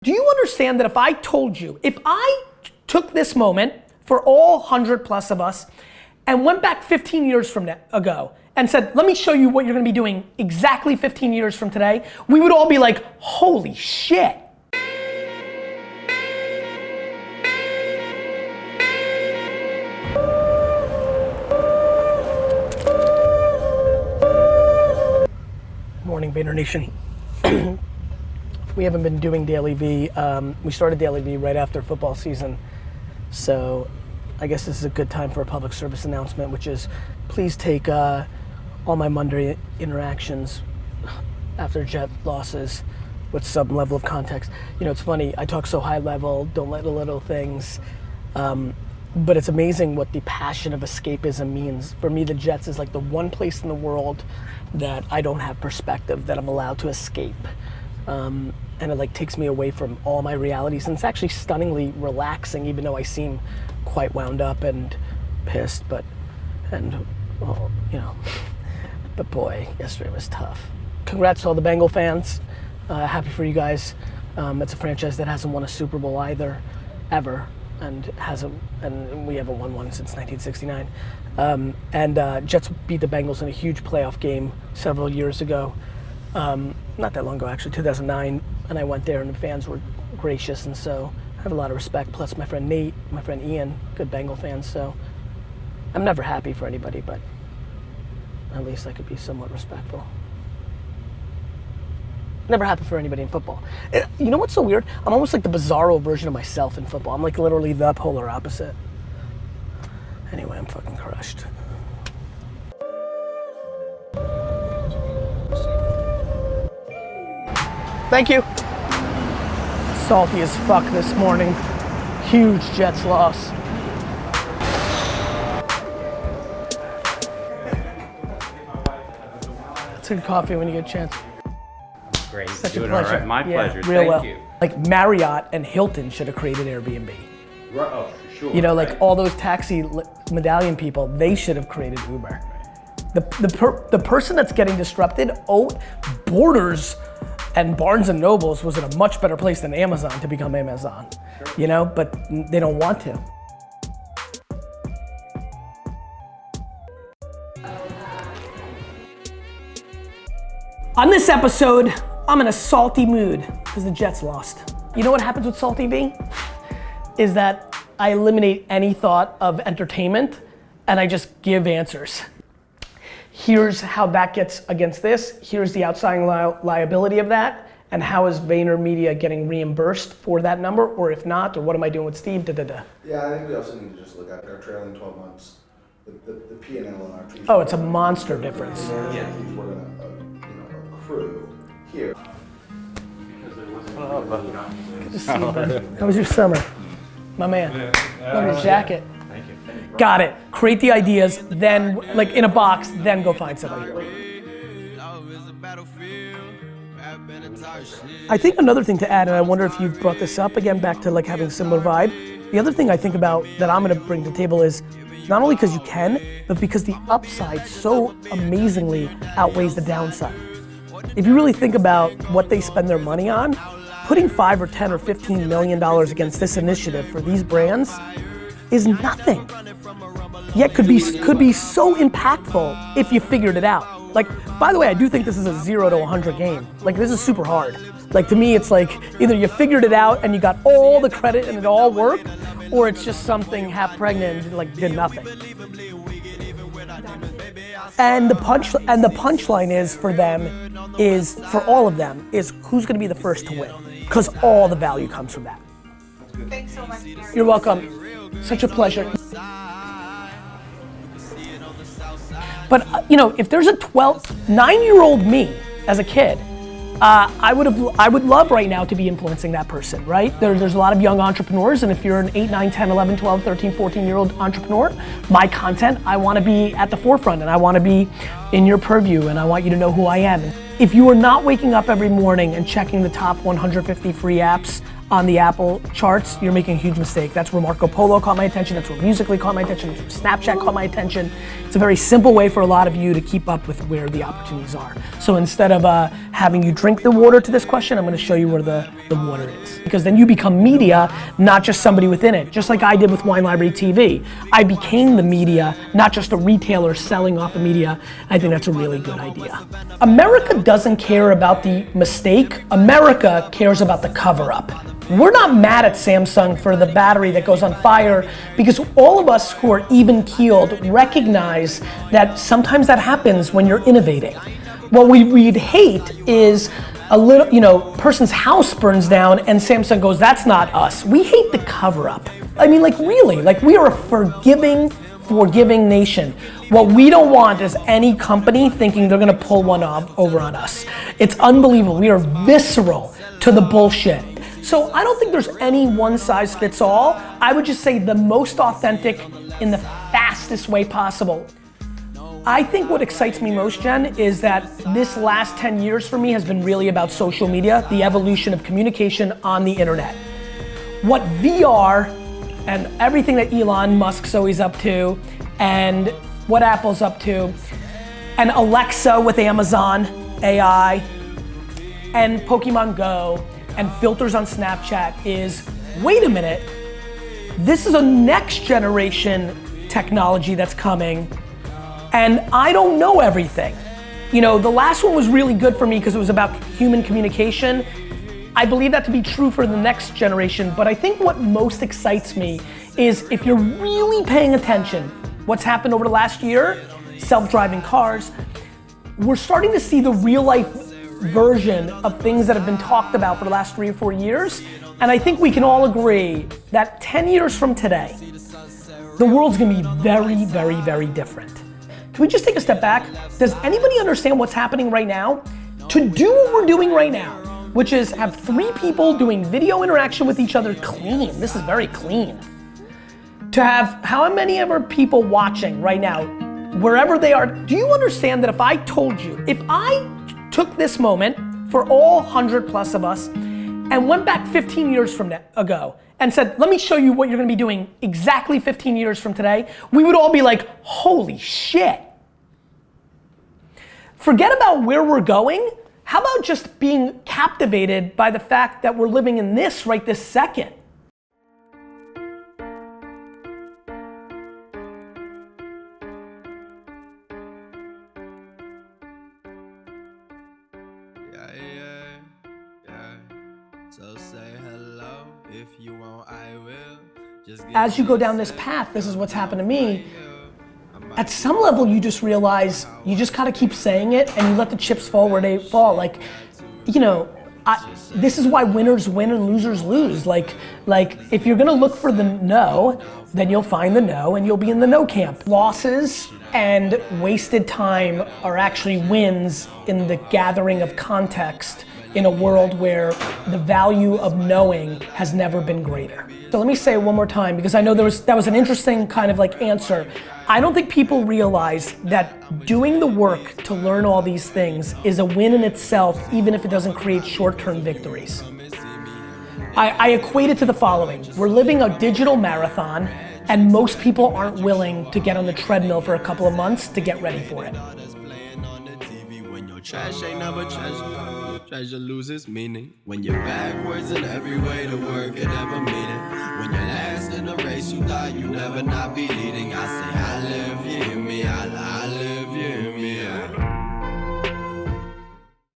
Do you understand that if I told you, if I took this moment for all 100 plus of us and went back 15 years from ago and said, let me show you what you're gonna be doing exactly 15 years from today, we would all be like, holy shit. Morning, Vayner Nation. We haven't been doing DailyVee. We started DailyVee right after football season. So I guess this is a good time for a public service announcement, which is please take all my Monday interactions after Jet losses with some level of context. You know, it's funny, I talk so high level, don't let the little things, but it's amazing what the passion of escapism means. For me, the Jets is like the one place in the world that I don't have perspective, that I'm allowed to escape. And it like takes me away from all my realities, and it's actually stunningly relaxing, even though I seem quite wound up and pissed, but boy, yesterday was tough. Congrats to all the Bengal fans. Happy for you guys. It's a franchise that hasn't won a Super Bowl either, ever, and we haven't won one since 1969. Jets beat the Bengals in a huge playoff game several years ago. Not that long ago, actually, 2009, and I went there and the fans were gracious, and so I have a lot of respect. Plus my friend Nate, my friend Ian, good Bengal fans, so I'm never happy for anybody, but at least I could be somewhat respectful. Never happy for anybody in football. You know what's so weird? I'm almost like the bizarro version of myself in football. I'm like literally the polar opposite. Anyway, I'm fucking crushed. Thank you. Salty as fuck this morning. Huge Jets loss. Take a coffee when you get a chance. Great. Such Doing a pleasure. All right. My pleasure. Real Thank well. you. Like Marriott and Hilton should have created Airbnb. Oh, sure. You know, like all those taxi medallion people, they should have created Uber. The person that's getting disrupted, Borders and Barnes and Nobles was in a much better place than Amazon to become Amazon. Sure. You know, but they don't want to. On this episode, I'm in a salty mood because the Jets lost. You know what happens with Salty V? Is that I eliminate any thought of entertainment and I just give answers. Here's how that gets against this. Here's the outstanding liability of that. And how is VaynerMedia getting reimbursed for that number? Or if not, or what am I doing with Steve? Yeah, I think we also need to just look at our trailing 12 months. The P&L on our trees. Oh, it's a monster difference. Yeah. We're gonna accrue here. Good to see you, man. How was your summer? My man. Love your jacket. Thank you. Got it. Create the ideas, then, like in a box, then go find somebody. I think another thing to add, and I wonder if you've brought this up again, back to like having a similar vibe. The other thing I think about that I'm gonna bring to the table is not only because you can, but because the upside so amazingly outweighs the downside. If you really think about what they spend their money on, putting $5 or $10 or $15 million against this initiative for these brands is nothing. Yet could be so impactful if you figured it out. Like, by the way, I do think this is a 0 to 100 game. Like, this is super hard. Like, to me, it's like either you figured it out and you got all the credit and it all worked, or it's just something half pregnant and like did nothing. And the punchline is for them, is for all of them, is who's gonna be the first to win? Because all the value comes from that. Thanks so much, Gary. You're welcome. Such a pleasure. But you know, if there's a 9-year-old me as a kid, I would love right now to be influencing that person, right? There's a lot of young entrepreneurs, and if you're an 8, 9, 10, 11, 12, 13, 14-year-old entrepreneur, my content, I want to be at the forefront, and I want to be in your purview, and I want you to know who I am. If you are not waking up every morning and checking the top 150 free apps on the Apple charts, you're making a huge mistake. That's where Marco Polo caught my attention, that's where Musical.ly caught my attention, that's where Snapchat caught my attention. It's a very simple way for a lot of you to keep up with where the opportunities are. So instead of having you drink the water to this question, I'm gonna show you where the the water is. Because then you become media, not just somebody within it. Just like I did with Wine Library TV. I became the media, not just a retailer selling off the media. I think that's a really good idea. America doesn't care about the mistake. America cares about the cover-up. We're not mad at Samsung for the battery that goes on fire because all of us who are even-keeled recognize that sometimes that happens when you're innovating. What we'd hate is a little, person's house burns down and Samsung goes, that's not us. We hate the cover-up. I mean, like really, like we are a forgiving nation. What we don't want is any company thinking they're gonna pull one off over on us. It's unbelievable. We are visceral to the bullshit. So I don't think there's any one size fits all. I would just say the most authentic in the fastest way possible. I think what excites me most, Jen, is that this last 10 years for me has been really about social media, the evolution of communication on the internet. What VR and everything that Elon Musk's always up to, and what Apple's up to, and Alexa with Amazon AI, and Pokemon Go, and filters on Snapchat is, wait a minute, this is a next generation technology that's coming, and I don't know everything. The last one was really good for me because it was about human communication. I believe that to be true for the next generation, but I think what most excites me is if you're really paying attention, what's happened over the last year, self-driving cars, we're starting to see the real life version of things that have been talked about for the last 3 or 4 years. And I think we can all agree that 10 years from today, the world's gonna be very, very, very different. Can we just take a step back? Does anybody understand what's happening right now? To do what we're doing right now, which is have 3 people doing video interaction with each other clean. This is very clean. To have how many ever people watching right now, wherever they are, do you understand that if I told you, if I took this moment for all 100 plus of us and went back 15 years from ago and said, let me show you what you're gonna be doing exactly 15 years from today, we would all be like, holy shit. Forget about where we're going. How about just being captivated by the fact that we're living in this right this second? So say hello if you want, I will. As you go down this path, this is what's happened to me. At some level, you just realize you just gotta keep saying it and you let the chips fall where they fall. Like, this is why winners win and losers lose. Like if you're gonna look for the no, then you'll find the no and you'll be in the no camp. Losses and wasted time are actually wins in the gathering of context in a world where the value of knowing has never been greater. So let me say it one more time because I know that was an interesting kind of like answer. I don't think people realize that doing the work to learn all these things is a win in itself, even if it doesn't create short-term victories. I equate it to the following. We're living a digital marathon and most people aren't willing to get on the treadmill for a couple of months to get ready for it. Trash ain't never treasure. Treasure loses meaning when you're backwards in every way the word could ever mean it. When you're last in a race, you thought you'd never not be leading. I say, I live, you hear me?